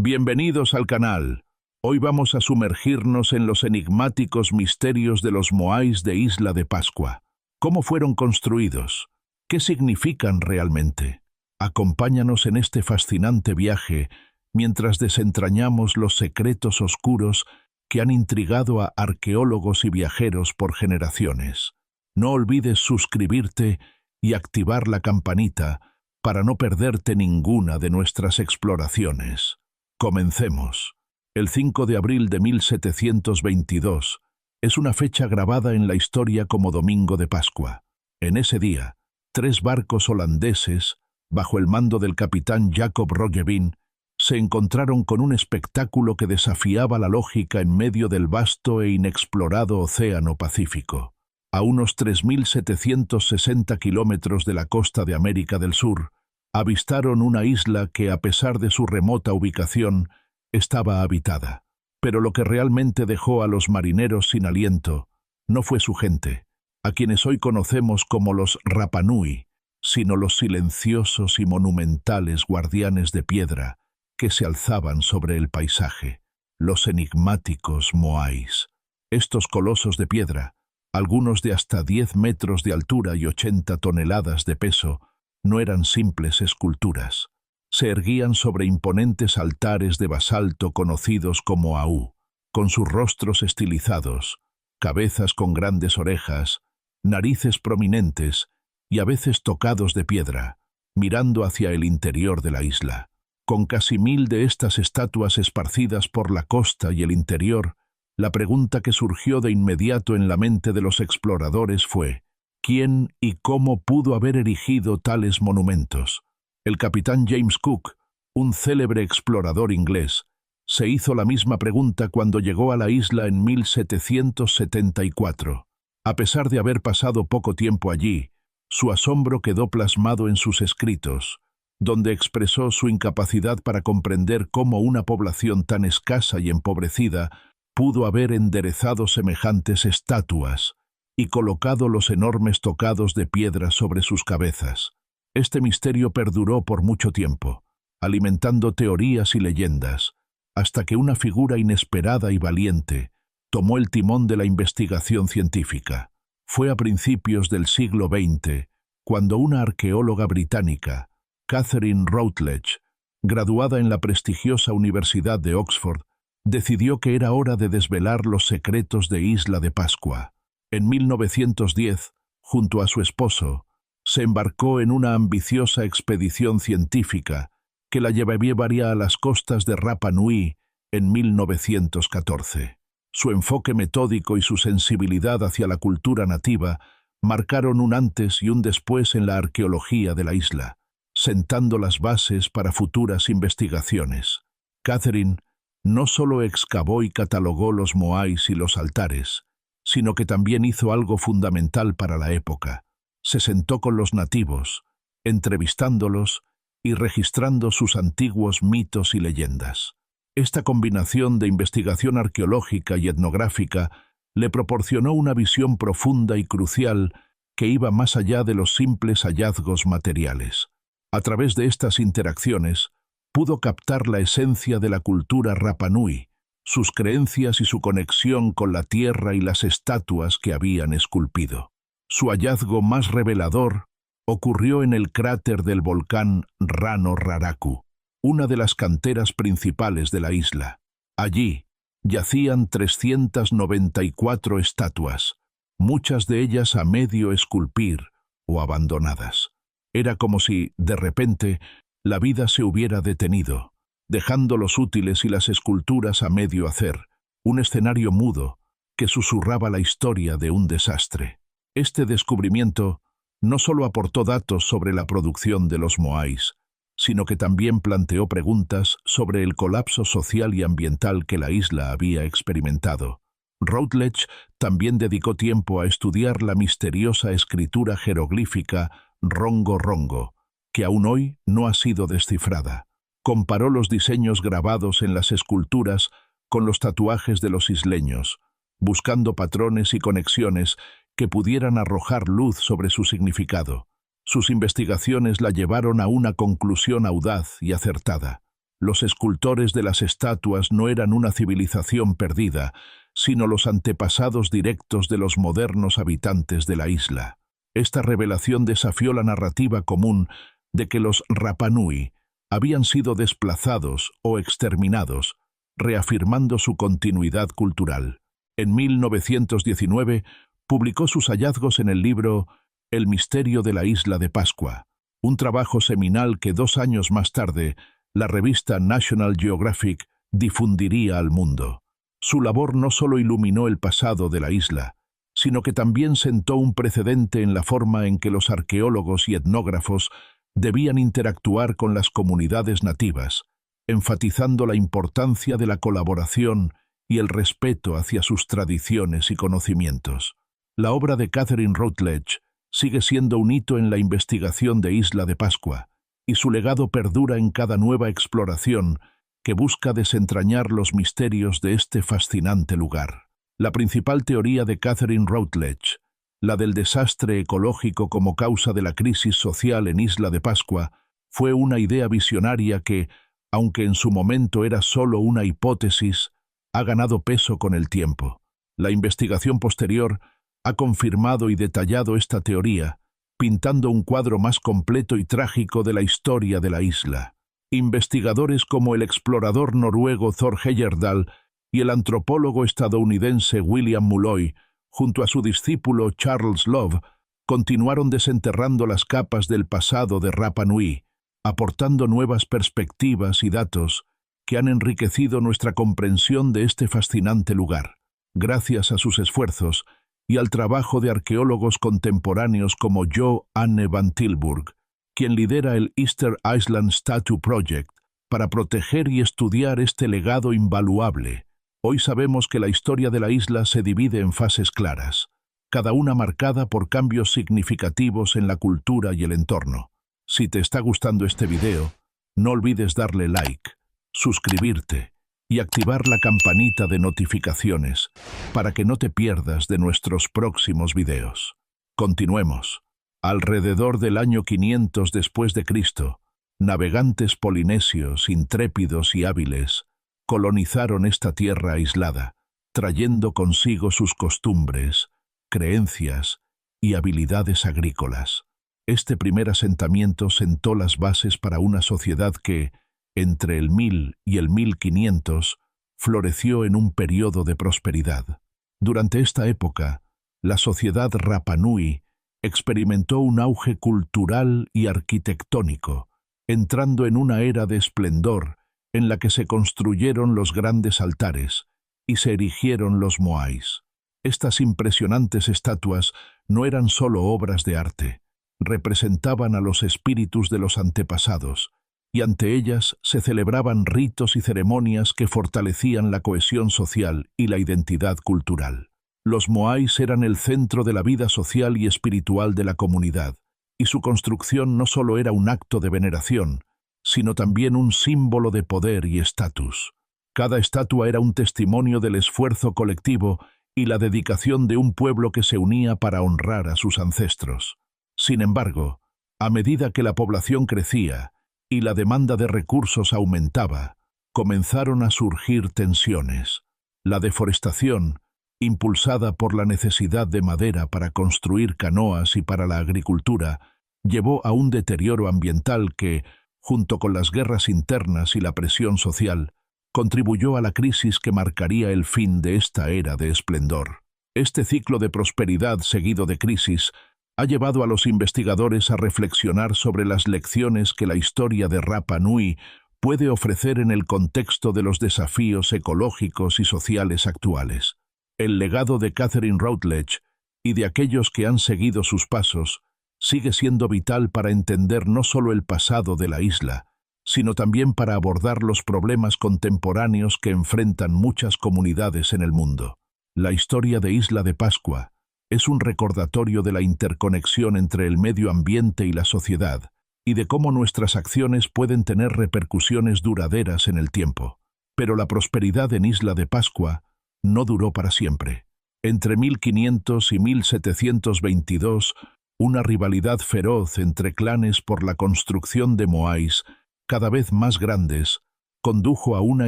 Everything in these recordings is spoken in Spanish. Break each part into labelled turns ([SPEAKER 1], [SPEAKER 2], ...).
[SPEAKER 1] Bienvenidos al canal. Hoy vamos a sumergirnos en los enigmáticos misterios de los moais de Isla de Pascua. ¿Cómo fueron construidos? ¿Qué significan realmente? Acompáñanos en este fascinante viaje mientras desentrañamos los secretos oscuros que han intrigado a arqueólogos y viajeros por generaciones. No olvides suscribirte y activar la campanita para no perderte ninguna de nuestras exploraciones. Comencemos. El 5 de abril de 1722 es una fecha grabada en la historia como Domingo de Pascua. En ese día, 3 barcos holandeses, bajo el mando del capitán Jacob Roggeveen, se encontraron con un espectáculo que desafiaba la lógica en medio del vasto e inexplorado Océano Pacífico. A unos 3.760 kilómetros de la costa de América del Sur, avistaron una isla que, a pesar de su remota ubicación, estaba habitada. Pero lo que realmente dejó a los marineros sin aliento no fue su gente, a quienes hoy conocemos como los Rapa Nui, sino los silenciosos y monumentales guardianes de piedra que se alzaban sobre el paisaje, los enigmáticos moais. Estos colosos de piedra, algunos de hasta 10 metros de altura y 80 toneladas de peso, no eran simples esculturas. Se erguían sobre imponentes altares de basalto conocidos como aú, con sus rostros estilizados, cabezas con grandes orejas, narices prominentes y a veces tocados de piedra, mirando hacia el interior de la isla. Con casi 1000 de estas estatuas esparcidas por la costa y el interior, la pregunta que surgió de inmediato en la mente de los exploradores fue: ¿quién y cómo pudo haber erigido tales monumentos? El capitán James Cook, un célebre explorador inglés, se hizo la misma pregunta cuando llegó a la isla en 1774. A pesar de haber pasado poco tiempo allí, su asombro quedó plasmado en sus escritos, donde expresó su incapacidad para comprender cómo una población tan escasa y empobrecida pudo haber enderezado semejantes estatuas y colocado los enormes tocados de piedra sobre sus cabezas. Este misterio perduró por mucho tiempo, alimentando teorías y leyendas, hasta que una figura inesperada y valiente tomó el timón de la investigación científica. Fue a principios del siglo XX, cuando una arqueóloga británica, Catherine Routledge, graduada en la prestigiosa Universidad de Oxford, decidió que era hora de desvelar los secretos de Isla de Pascua. En 1910, junto a su esposo, se embarcó en una ambiciosa expedición científica que la llevaría a las costas de Rapa Nui en 1914. Su enfoque metódico y su sensibilidad hacia la cultura nativa marcaron un antes y un después en la arqueología de la isla, sentando las bases para futuras investigaciones. Catherine no solo excavó y catalogó los moais y los altares, sino que también hizo algo fundamental para la época. Se sentó con los nativos, entrevistándolos y registrando sus antiguos mitos y leyendas. Esta combinación de investigación arqueológica y etnográfica le proporcionó una visión profunda y crucial que iba más allá de los simples hallazgos materiales. A través de estas interacciones, pudo captar la esencia de la cultura Rapa Nui, sus creencias y su conexión con la tierra y las estatuas que habían esculpido. Su hallazgo más revelador ocurrió en el cráter del volcán Rano Raraku, una de las canteras principales de la isla. Allí yacían 394 estatuas, muchas de ellas a medio esculpir o abandonadas. Era como si, de repente, la vida se hubiera detenido, dejando los útiles y las esculturas a medio hacer, un escenario mudo que susurraba la historia de un desastre. Este descubrimiento no solo aportó datos sobre la producción de los moais, sino que también planteó preguntas sobre el colapso social y ambiental que la isla había experimentado. Routledge también dedicó tiempo a estudiar la misteriosa escritura jeroglífica Rongo Rongo, que aún hoy no ha sido descifrada. Comparó los diseños grabados en las esculturas con los tatuajes de los isleños, buscando patrones y conexiones que pudieran arrojar luz sobre su significado. Sus investigaciones la llevaron a una conclusión audaz y acertada. Los escultores de las estatuas no eran una civilización perdida, sino los antepasados directos de los modernos habitantes de la isla. Esta revelación desafió la narrativa común de que los Rapa Nui habían sido desplazados o exterminados, reafirmando su continuidad cultural. En 1919 publicó sus hallazgos en el libro El misterio de la isla de Pascua, un trabajo seminal que 2 años más tarde la revista National Geographic difundiría al mundo. Su labor no solo iluminó el pasado de la isla, sino que también sentó un precedente en la forma en que los arqueólogos y etnógrafos debían interactuar con las comunidades nativas, enfatizando la importancia de la colaboración y el respeto hacia sus tradiciones y conocimientos. La obra de Catherine Routledge sigue siendo un hito en la investigación de Isla de Pascua, y su legado perdura en cada nueva exploración que busca desentrañar los misterios de este fascinante lugar. La principal teoría de Catherine Routledge, la del desastre ecológico como causa de la crisis social en Isla de Pascua, fue una idea visionaria que, aunque en su momento era solo una hipótesis, ha ganado peso con el tiempo. La investigación posterior ha confirmado y detallado esta teoría, pintando un cuadro más completo y trágico de la historia de la isla. Investigadores como el explorador noruego Thor Heyerdahl y el antropólogo estadounidense William Mulloy, junto a su discípulo Charles Love, continuaron desenterrando las capas del pasado de Rapa Nui, aportando nuevas perspectivas y datos que han enriquecido nuestra comprensión de este fascinante lugar. Gracias a sus esfuerzos y al trabajo de arqueólogos contemporáneos como Jo Anne van Tilburg, quien lidera el Easter Island Statue Project para proteger y estudiar este legado invaluable. Hoy sabemos que la historia de la isla se divide en fases claras, cada una marcada por cambios significativos en la cultura y el entorno. Si te está gustando este video, no olvides darle like, suscribirte y activar la campanita de notificaciones para que no te pierdas de nuestros próximos videos. Continuemos. Alrededor del año 500 después de Cristo, navegantes polinesios, intrépidos y hábiles, colonizaron esta tierra aislada, trayendo consigo sus costumbres, creencias y habilidades agrícolas. Este primer asentamiento sentó las bases para una sociedad que, entre el 1000 y el 1500, floreció en un periodo de prosperidad. Durante esta época, la sociedad Rapa Nui experimentó un auge cultural y arquitectónico, entrando en una era de esplendor en la que se construyeron los grandes altares y se erigieron los moais. Estas impresionantes estatuas no eran solo obras de arte, representaban a los espíritus de los antepasados, y ante ellas se celebraban ritos y ceremonias que fortalecían la cohesión social y la identidad cultural. Los moais eran el centro de la vida social y espiritual de la comunidad, y su construcción no solo era un acto de veneración, sino también un símbolo de poder y estatus. Cada estatua era un testimonio del esfuerzo colectivo y la dedicación de un pueblo que se unía para honrar a sus ancestros. Sin embargo, a medida que la población crecía y la demanda de recursos aumentaba, comenzaron a surgir tensiones. La deforestación, impulsada por la necesidad de madera para construir canoas y para la agricultura, llevó a un deterioro ambiental que, junto con las guerras internas y la presión social, contribuyó a la crisis que marcaría el fin de esta era de esplendor. Este ciclo de prosperidad seguido de crisis ha llevado a los investigadores a reflexionar sobre las lecciones que la historia de Rapa Nui puede ofrecer en el contexto de los desafíos ecológicos y sociales actuales. El legado de Catherine Routledge y de aquellos que han seguido sus pasos sigue siendo vital para entender no solo el pasado de la isla, sino también para abordar los problemas contemporáneos que enfrentan muchas comunidades en el mundo. La historia de Isla de Pascua es un recordatorio de la interconexión entre el medio ambiente y la sociedad, y de cómo nuestras acciones pueden tener repercusiones duraderas en el tiempo. Pero la prosperidad en Isla de Pascua no duró para siempre. Entre 1500 y 1722, una rivalidad feroz entre clanes por la construcción de moais, cada vez más grandes, condujo a una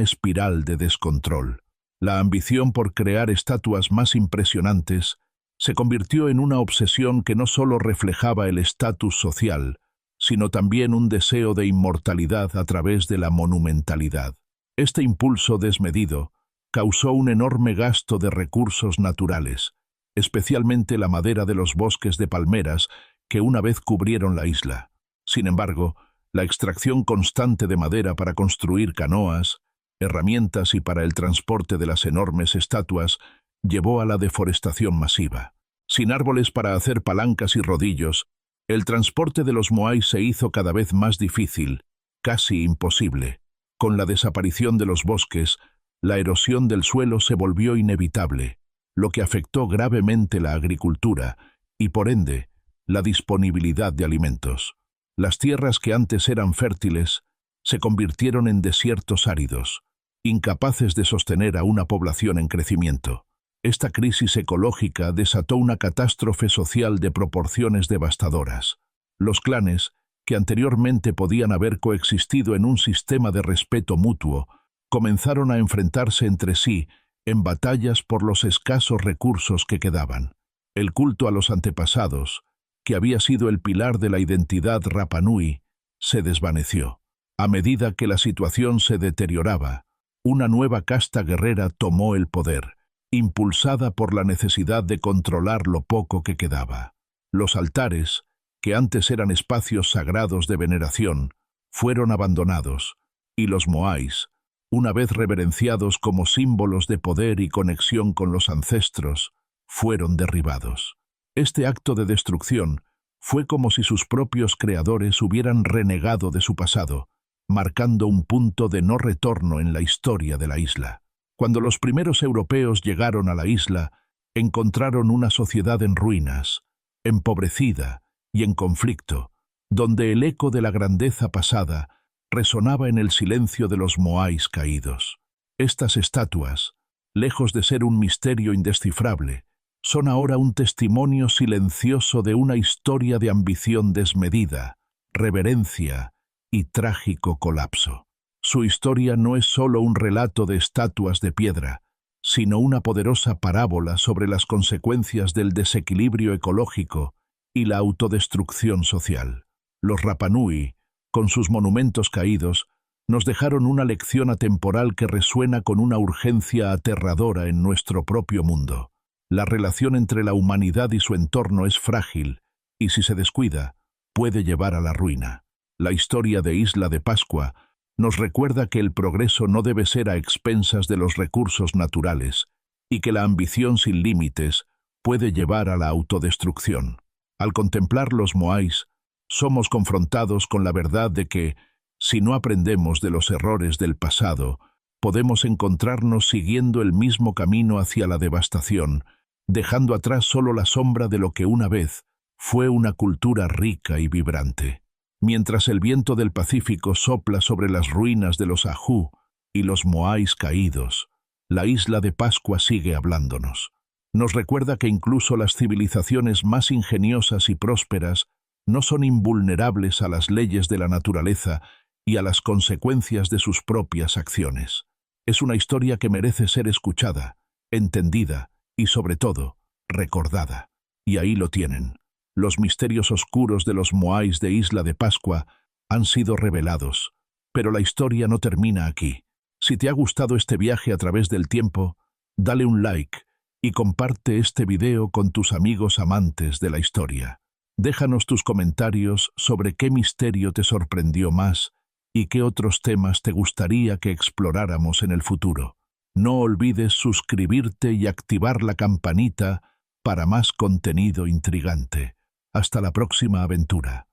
[SPEAKER 1] espiral de descontrol. La ambición por crear estatuas más impresionantes se convirtió en una obsesión que no solo reflejaba el estatus social, sino también un deseo de inmortalidad a través de la monumentalidad. Este impulso desmedido causó un enorme gasto de recursos naturales, especialmente la madera de los bosques de palmeras que una vez cubrieron la isla. Sin embargo, la extracción constante de madera para construir canoas, herramientas y para el transporte de las enormes estatuas llevó a la deforestación masiva. Sin árboles para hacer palancas y rodillos, el transporte de los moais se hizo cada vez más difícil, casi imposible. Con la desaparición de los bosques, la erosión del suelo se volvió inevitable, lo que afectó gravemente la agricultura y, por ende, la disponibilidad de alimentos. Las tierras que antes eran fértiles se convirtieron en desiertos áridos, incapaces de sostener a una población en crecimiento. Esta crisis ecológica desató una catástrofe social de proporciones devastadoras. Los clanes, que anteriormente podían haber coexistido en un sistema de respeto mutuo, comenzaron a enfrentarse entre sí en batallas por los escasos recursos que quedaban. El culto a los antepasados, que había sido el pilar de la identidad Rapa Nui, se desvaneció. A medida que la situación se deterioraba, una nueva casta guerrera tomó el poder, impulsada por la necesidad de controlar lo poco que quedaba. Los altares, que antes eran espacios sagrados de veneración, fueron abandonados, y los moais, una vez reverenciados como símbolos de poder y conexión con los ancestros, fueron derribados. Este acto de destrucción fue como si sus propios creadores hubieran renegado de su pasado, marcando un punto de no retorno en la historia de la isla. Cuando los primeros europeos llegaron a la isla, encontraron una sociedad en ruinas, empobrecida y en conflicto, donde el eco de la grandeza pasada resonaba en el silencio de los moais caídos. Estas estatuas, lejos de ser un misterio indescifrable, son ahora un testimonio silencioso de una historia de ambición desmedida, reverencia y trágico colapso. Su historia no es solo un relato de estatuas de piedra, sino una poderosa parábola sobre las consecuencias del desequilibrio ecológico y la autodestrucción social. Los Rapa Nui, con sus monumentos caídos, nos dejaron una lección atemporal que resuena con una urgencia aterradora en nuestro propio mundo. La relación entre la humanidad y su entorno es frágil, y si se descuida, puede llevar a la ruina. La historia de Isla de Pascua nos recuerda que el progreso no debe ser a expensas de los recursos naturales, y que la ambición sin límites puede llevar a la autodestrucción. Al contemplar los moais, somos confrontados con la verdad de que, si no aprendemos de los errores del pasado, podemos encontrarnos siguiendo el mismo camino hacia la devastación, dejando atrás solo la sombra de lo que una vez fue una cultura rica y vibrante. Mientras el viento del Pacífico sopla sobre las ruinas de los Ajú y los moais caídos, la isla de Pascua sigue hablándonos. Nos recuerda que incluso las civilizaciones más ingeniosas y prósperas no son invulnerables a las leyes de la naturaleza y a las consecuencias de sus propias acciones. Es una historia que merece ser escuchada, entendida y, sobre todo, recordada. Y ahí lo tienen. Los misterios oscuros de los moais de Isla de Pascua han sido revelados, pero la historia no termina aquí. Si te ha gustado este viaje a través del tiempo, dale un like y comparte este video con tus amigos amantes de la historia. Déjanos tus comentarios sobre qué misterio te sorprendió más y qué otros temas te gustaría que exploráramos en el futuro. No olvides suscribirte y activar la campanita para más contenido intrigante. Hasta la próxima aventura.